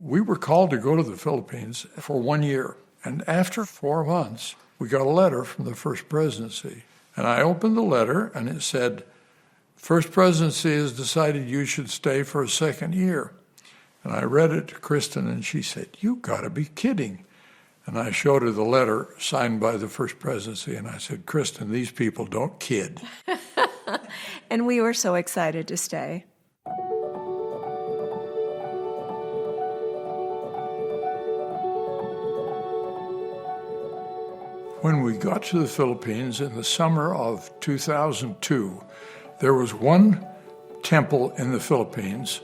We were called to go to the Philippines for 1 year. And after 4 months, we got a letter from the First Presidency. And I opened the letter, and it said, First Presidency has decided you should stay for a second year. And I read it to Kristen, and she said, you got to be kidding. And I showed her the letter signed by the First Presidency, and I said, Kristen, these people don't kid. And we were so excited to stay. When we got to the Philippines in the summer of 2002, there was one temple in the Philippines,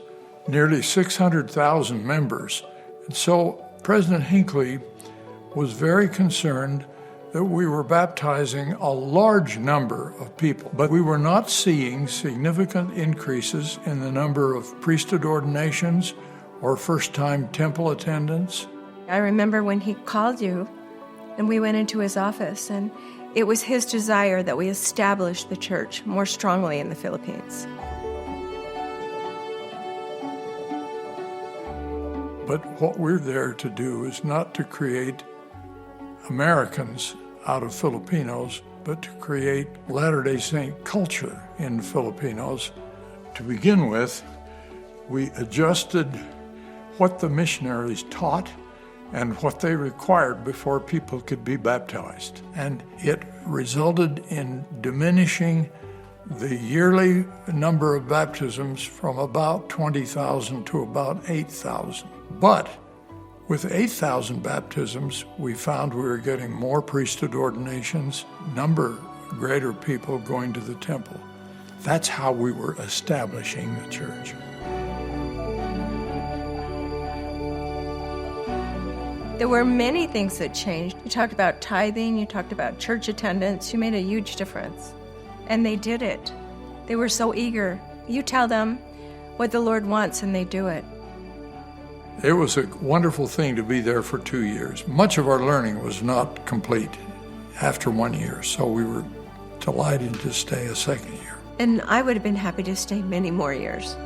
nearly 600,000 members. And so President Hinckley was very concerned that we were baptizing a large number of people, but we were not seeing significant increases in the number of priesthood ordinations or first-time temple attendance. I remember when he called you and we went into his office, and it was his desire that we establish the church more strongly in the Philippines. But what we're there to do is not to create Americans out of Filipinos, but to create Latter-day Saint culture in Filipinos. To begin with, we adjusted what the missionaries taught and what they required before people could be baptized. And it resulted in diminishing the yearly number of baptisms from about 20,000 to about 8,000. But with 8,000 baptisms, we found we were getting more priesthood ordinations, greater people going to the temple. That's how we were establishing the church. There were many things that changed. You talked about tithing, you talked about church attendance. You made a huge difference. And they did it. They were so eager. You tell them what the Lord wants and they do it. It was a wonderful thing to be there for 2 years. Much of our learning was not complete after 1 year, so we were delighted to stay a second year. And I would have been happy to stay many more years.